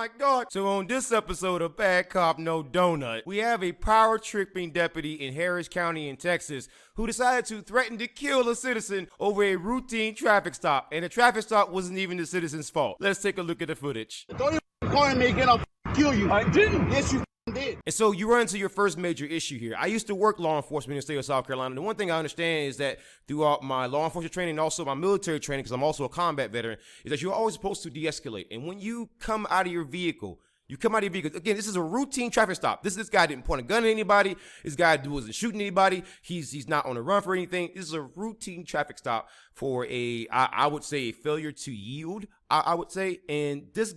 my God. So on this episode of Bad Cop No Donut, we have a power-tripping deputy in Harris County in Texas who decided to threaten to kill a citizen over a routine traffic stop. And the traffic stop wasn't even the citizen's fault. Let's take a look at the footage. Don't you call me again, I'll kill you. I didn't. Yes, you did. And so you run into your first major issue here. I used to work law enforcement in the state of South Carolina. The one thing I understand is that throughout my law enforcement training and also my military training, because I'm also a combat veteran, is that you're always supposed to de-escalate. And when you come out of your vehicle, again, this is a routine traffic stop. This guy didn't point a gun at anybody. This guy wasn't shooting anybody. He's not on the run for anything. This is a routine traffic stop for I would say, a failure to yield, I would say. And this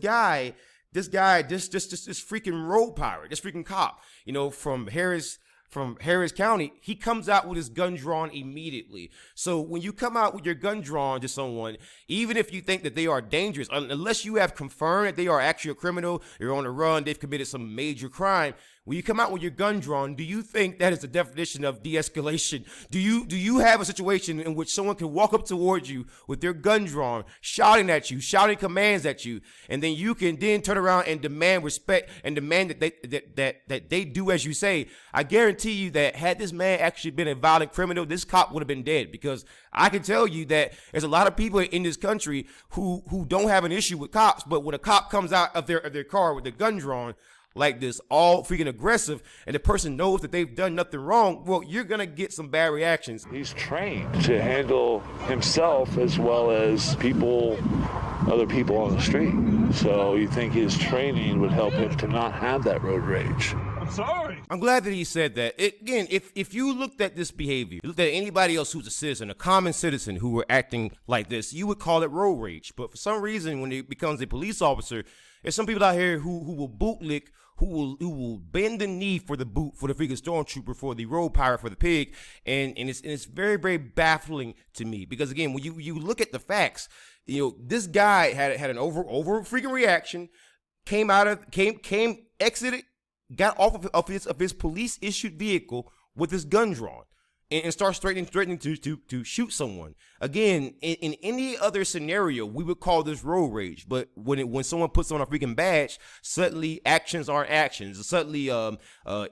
freaking road pirate, this freaking cop, from Harris County, he comes out with his gun drawn immediately. So when you come out with your gun drawn to someone, even if you think that they are dangerous, unless you have confirmed that they are actually a criminal, they're on the run, they've committed some major crime, when you come out with your gun drawn, do you think that is the definition of de-escalation? Do you have a situation in which someone can walk up towards you with their gun drawn, shouting at you, shouting commands at you, and then you can then turn around and demand respect and demand that they do as you say? I guarantee you that had this man actually been a violent criminal, this cop would have been dead, because I can tell you that there's a lot of people in this country who don't have an issue with cops, but when a cop comes out of their car with their gun drawn like this, all freaking aggressive, and the person knows that they've done nothing wrong, well, you're gonna get some bad reactions. He's trained to handle himself as well as other people on the street. So you think his training would help him to not have that road rage. I'm sorry. I'm glad that he said that. Again, if you looked at this behavior, you looked at anybody else who's a citizen, a common citizen who were acting like this, you would call it road rage. But for some reason, when it becomes a police officer, there's some people out here who will bootlick, who will bend the knee for the freaking stormtrooper, for the road pirate, for the pig, and it's very, very baffling to me, because again, when you look at the facts, this guy had an over freaking reaction, exited, got off of his police issued vehicle with his gun drawn, and starts threatening to shoot someone. Again, in any other scenario, we would call this road rage. But when someone puts on a freaking badge, suddenly actions aren't actions. Suddenly,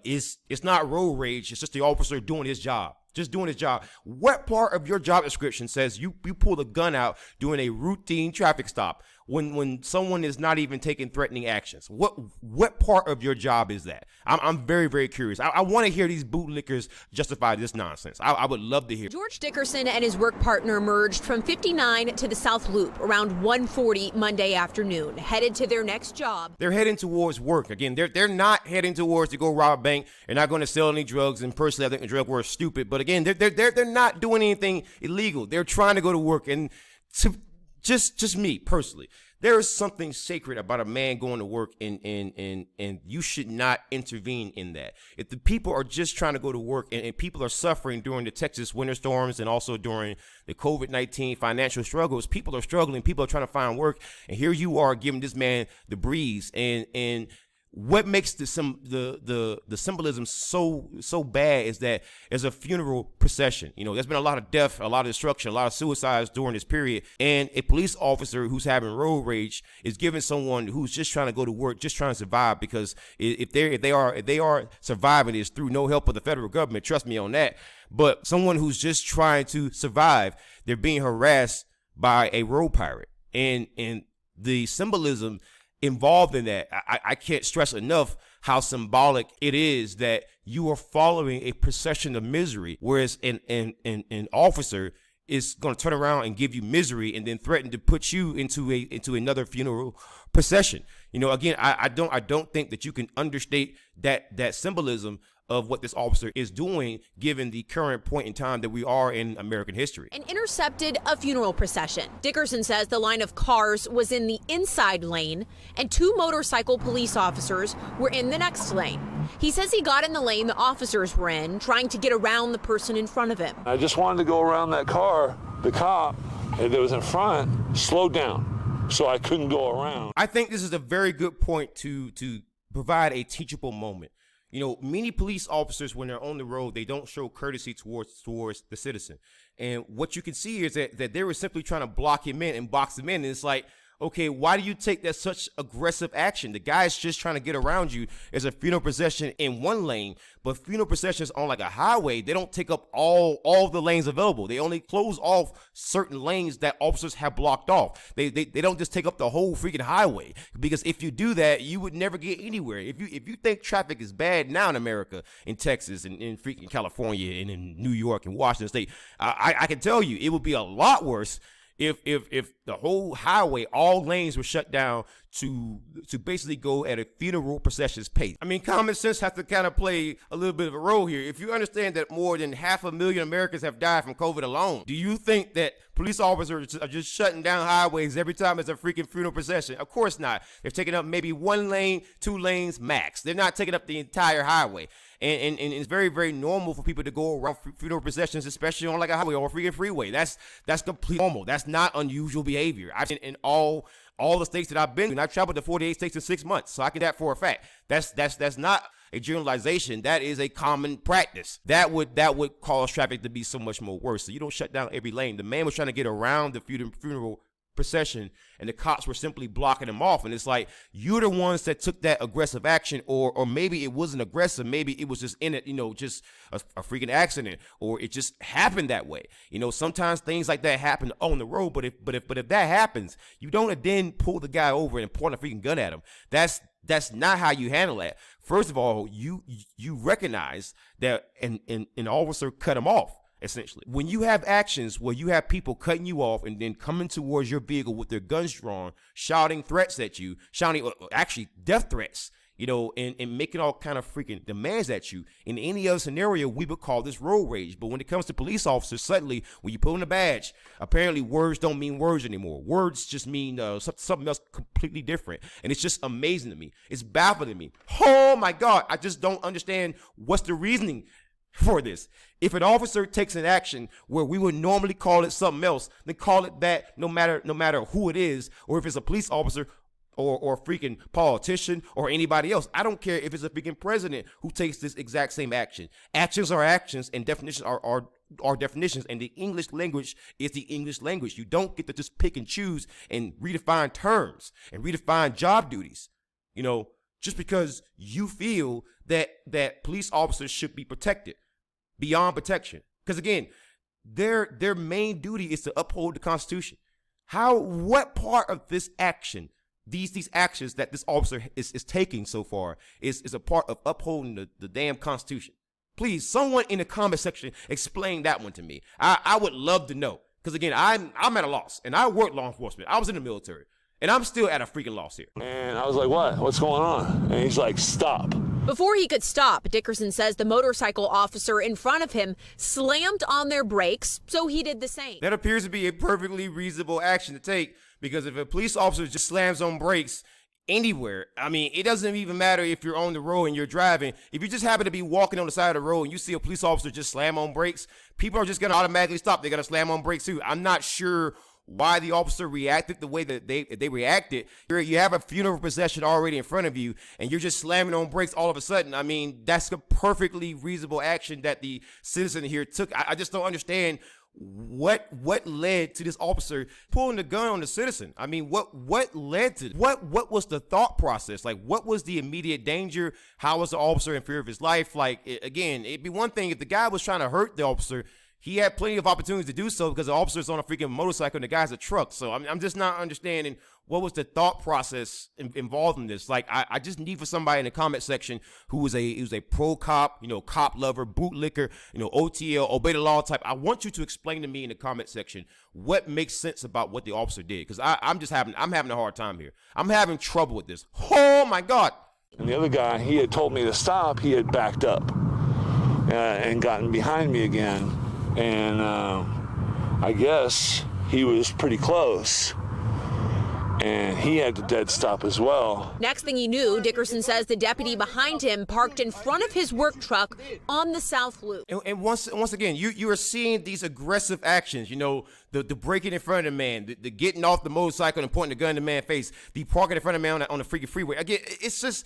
it's not road rage. It's just the officer doing his job. Just doing his job. What part of your job description says you pull the gun out doing a routine traffic stop when someone is not even taking threatening actions? What part of your job is that? I'm very, very curious. I want to hear these bootlickers justify this nonsense. I would love to hear. George Dickerson and his work partner merged from 59 to the South Loop around 1:40 Monday afternoon, headed to their next job. They're heading towards work. Again, they're not heading towards to go rob a bank. They're not going to sell any drugs. And personally, I think the drug war is stupid. But again, they're not doing anything illegal. They're trying to go to work. And just me personally, there is something sacred about a man going to work, and you should not intervene in that. If the people are just trying to go to work, and people are suffering during the Texas winter storms and also during the COVID-19 financial struggles, people are struggling, people are trying to find work, and here you are giving this man the breeze. And what makes the symbolism so bad is that as a funeral procession, there's been a lot of death, a lot of destruction, a lot of suicides during this period, and a police officer who's having road rage is giving someone who's just trying to go to work, just trying to survive, because if they are surviving, it's through no help of the federal government. Trust me on that. But someone who's just trying to survive, they're being harassed by a road pirate, and the symbolism involved in that, I can't stress enough how symbolic it is that you are following a procession of misery, whereas an officer is going to turn around and give you misery and then threaten to put you into another funeral procession. Again, I don't think that you can understate that symbolism of what this officer is doing, given the current point in time that we are in American history. And intercepted a funeral procession. Dickerson says the line of cars was in the inside lane, and 2 motorcycle police officers were in the next lane. He says he got in the lane the officers were in, trying to get around the person in front of him. I just wanted to go around that car. The cop that was in front slowed down, so I couldn't go around. I think this is a very good point to provide a teachable moment. Many police officers, when they're on the road, they don't show courtesy towards the citizen. And what you can see is that they were simply trying to block him in and box him in. And it's like, Okay, why do you take that such aggressive action? The guy's just trying to get around you. There's a funeral procession in one lane, but funeral processions on like a highway, they don't take up all the lanes available. They only close off certain lanes that officers have blocked off. They don't just take up the whole freaking highway, because if you do that, you would never get anywhere. If you think traffic is bad now in America, in Texas, and in freaking California, and in New York and Washington State, I can tell you it would be a lot worse if the whole highway, all lanes were shut down to basically go at a funeral procession's pace. I mean, common sense has to kind of play a little bit of a role here. If you understand that more than 500,000 Americans have died from COVID alone, do you think that police officers are just shutting down highways every time it's a freaking funeral procession? Of course not. They're taking up maybe 1 lane, 2 lanes max. They're not taking up the entire highway. And it's very, very normal for people to go around funeral processions, especially on like a highway or a freaking freeway. That's completely normal. That's not unusual behavior. I've seen in all the states that I've been to, and I've traveled to 48 states in 6 months, so I can that for a fact. That's not a generalization. That is a common practice. That would cause traffic to be so much more worse. So you don't shut down every lane. The man was trying to get around the funeral procession, and the cops were simply blocking him off. And it's like, you're the ones that took that aggressive action, or maybe it wasn't aggressive, maybe it was just in it, just a freaking accident, or it just happened that way. Sometimes things like that happen on the road, but if that happens, you don't then pull the guy over and point a freaking gun at him. That's not how you handle that. First of all, you recognize that an officer cut him off. Essentially, when you have actions where you have people cutting you off and then coming towards your vehicle with their guns drawn, shouting threats at you, actually death threats, and making all kind of freaking demands at you, in any other scenario, we would call this road rage. But when it comes to police officers, suddenly, when you put on a badge, apparently words don't mean words anymore. Words just mean something else completely different. And it's just amazing to me. It's baffling me. Oh my God, I just don't understand what's the reasoning for this. If an officer takes an action where we would normally call it something else, then call it that, no matter who it is, or if it's a police officer or a freaking politician or anybody else. I don't care if it's a freaking president who takes this exact same action. Actions are actions, and definitions are definitions, and the English language is the English language. You don't get to just pick and choose and redefine terms and redefine job duties, just because you feel that police officers should be protected beyond protection. Because again, their main duty is to uphold the Constitution. What part of this action, these actions that this officer is taking so far is a part of upholding the damn Constitution? Please, someone in the comment section explain that one to me. I would love to know. Because again, I'm at a loss, and I work law enforcement. I was in the military, and I'm still at a freaking loss here. And I was like, what's going on? And he's like, stop. Before he could stop, Dickerson says the motorcycle officer in front of him slammed on their brakes, so he did the same. That appears to be a perfectly reasonable action to take, because if a police officer just slams on brakes anywhere, I mean, it doesn't even matter if you're on the road and you're driving. If you just happen to be walking on the side of the road and you see a police officer just slam on brakes, people are just going to automatically stop. They're going to slam on brakes too. I'm not sure why the officer reacted the way that they reacted. You have a funeral procession already in front of you, and you're just slamming on brakes all of a sudden. I mean, that's a perfectly reasonable action that the citizen here took. I just don't understand what led to this officer pulling the gun on the citizen. I mean, what led to what was the thought process? Like, what was the immediate danger? How was the officer in fear of his life? Like, again, it'd be one thing if the guy was trying to hurt the officer. He had plenty of opportunities to do so because the officer's on a freaking motorcycle and the guy's a truck. So I'm just not understanding what was the thought process involved in this. Like, I just need for somebody in the comment section who is a pro cop, cop lover, bootlicker, OTL, obey the law type. I want you to explain to me in the comment section what makes sense about what the officer did, because I'm having a hard time here. I'm having trouble with this. Oh my God. And the other guy, he had told me to stop. He had backed up and gotten behind me again. And I guess he was pretty close, and he had to dead stop as well. Next thing he knew, Dickerson says the deputy behind him parked in front of his work truck on the South Loop. And once again, you are seeing these aggressive actions, the breaking in front of the man, the getting off the motorcycle and pointing the gun in the man's face, the parking in front of the man on the freaking freeway. Again, it's just,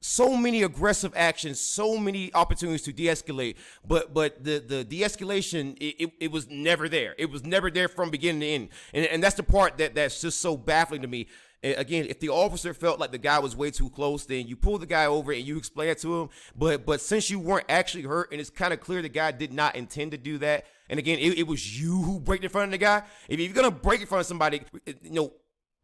so many aggressive actions, so many opportunities to de-escalate, but the de-escalation, it was never there. It was never there from beginning to end, and that's the part that's just so baffling to me. Again, if the officer felt like the guy was way too close, then you pull the guy over and you explain it to him. But since you weren't actually hurt, and it's kind of clear the guy did not intend to do that, and again, it was you who braked in front of the guy. If you're gonna break in front of somebody,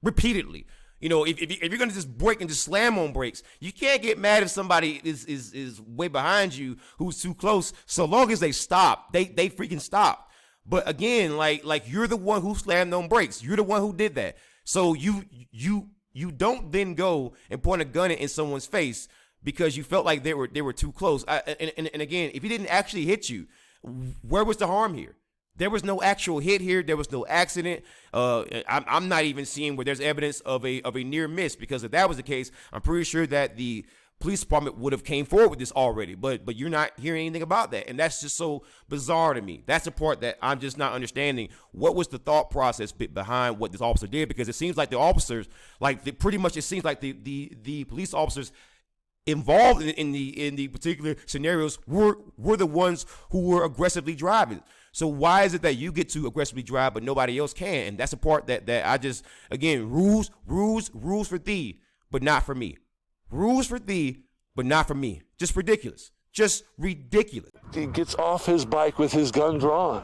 repeatedly. If you're gonna just brake and just slam on brakes, you can't get mad if somebody is way behind you who's too close. So long as they stop, they freaking stop. But again, like you're the one who slammed on brakes. You're the one who did that. So you don't then go and point a gun in someone's face because you felt like they were too close. And again, if he didn't actually hit you, where was the harm here? There was no actual hit here. There was no accident. I'm not even seeing where there's evidence of a near miss, because if that was the case, I'm pretty sure that the police department would have came forward with this already. But you're not hearing anything about that, and that's just so bizarre to me. That's the part that I'm just not understanding. What was the thought process behind what this officer did? Because it seems like the officers, it seems like the police officers involved in the particular scenarios were the ones who were aggressively driving. So why is it that you get to aggressively drive but nobody else can? And that's the part that I just, again, rules for thee, but not for me. Rules for thee, but not for me. Just ridiculous. Just ridiculous. He gets off his bike with his gun drawn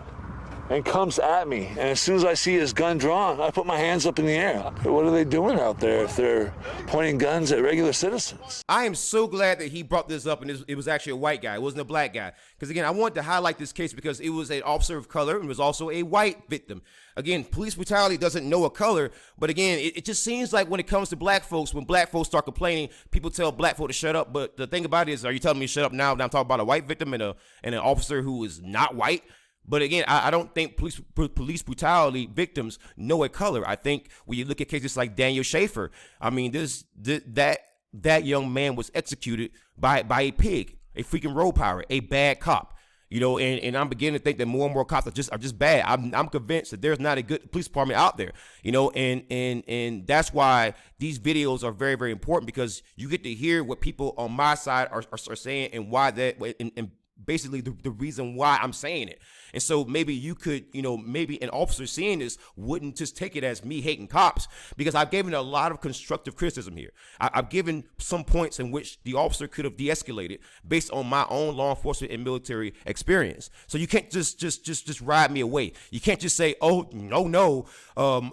and comes at me. And as soon as I see his gun drawn, I put my hands up in the air. What are they doing out there if they're pointing guns at regular citizens? I am so glad that he brought this up, and it was actually a white guy. It wasn't a black guy. Because, again, I wanted to highlight this case because it was an officer of color and was also a white victim. Again, police brutality doesn't know a color, but again, it just seems like when it comes to black folks, when black folks start complaining, people tell black folk to shut up. But the thing about it is, are you telling me to shut up now that I'm talking about a white victim and an officer who is not white? But again, I don't think police brutality victims know a color. I think when you look at cases like Daniel Schaefer, I mean, that young man was executed by a pig, a freaking road pirate, a bad cop. And I'm beginning to think that more and more cops are just bad. I'm convinced that there's not a good police department out there. And that's why these videos are very, very important, because you get to hear what people on my side are saying and why that and basically the reason why I'm saying it. And so maybe you could, maybe an officer seeing this wouldn't just take it as me hating cops, because I've given a lot of constructive criticism here. I've given some points in which the officer could have de-escalated based on my own law enforcement and military experience. So you can't just ride me away. You can't just say, oh, no, I'm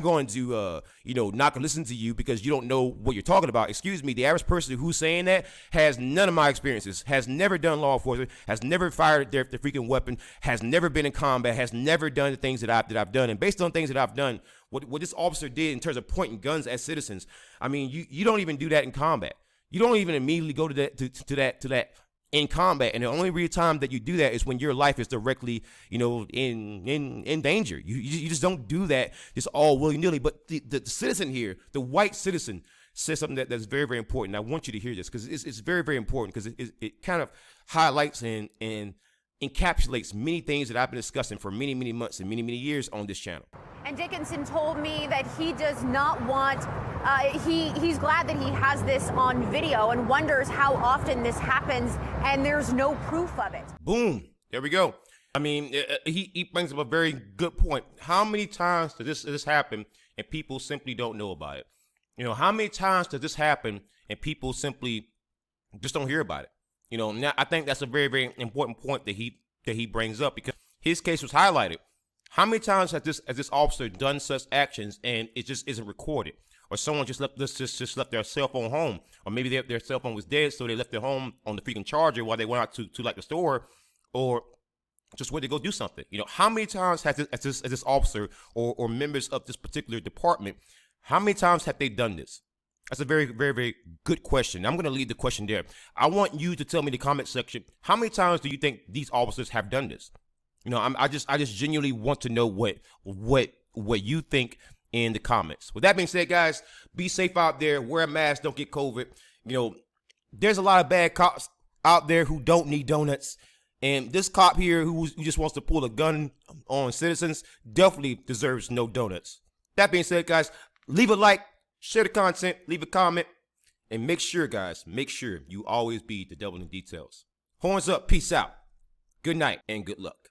going to, not gonna listen to you because you don't know what you're talking about. Excuse me, the average person who's saying that has none of my experiences, has never done law enforcement, has never fired their freaking weapon, has never been in combat, has never done the things that I've done. And based on things that I've done, what this officer did in terms of pointing guns at citizens, I mean, you don't even do that in combat. You don't even immediately go to that in combat. And the only real time that you do that is when your life is directly, in danger. You just don't do that just all willy-nilly. But the citizen here, the white citizen, says something that's very, very important. I want you to hear this because it's very, very important, because it kind of highlights and encapsulates many things that I've been discussing for many, many months and many, many years on this channel. And Dickinson told me that he does not want, he's glad that he has this on video and wonders how often this happens, and there's no proof of it. Boom. There we go. I mean, he brings up a very good point. How many times does this happen and people simply don't know about it? How many times does this happen and people simply just don't hear about it? Now I think that's a very, very important point that he brings up, because his case was highlighted. How many times has this officer done such actions and it just isn't recorded? Or someone just left their cell phone home, or maybe their cell phone was dead, so they left their home on the freaking charger while they went out to like the store, or just went to go do something. How many times has this officer or members of this particular department, how many times have they done this? That's a very, very, very good question. I'm going to leave the question there. I want you to tell me in the comment section, how many times do you think these officers have done this? I just genuinely want to know what you think in the comments. With that being said, guys, be safe out there. Wear a mask. Don't get COVID. There's a lot of bad cops out there who don't need donuts. And this cop here who just wants to pull a gun on citizens definitely deserves no donuts. That being said, guys, leave a like, share the content, leave a comment, And make sure, guys, make sure you always be the devil in the details. Horns up, peace out. Good night and good luck.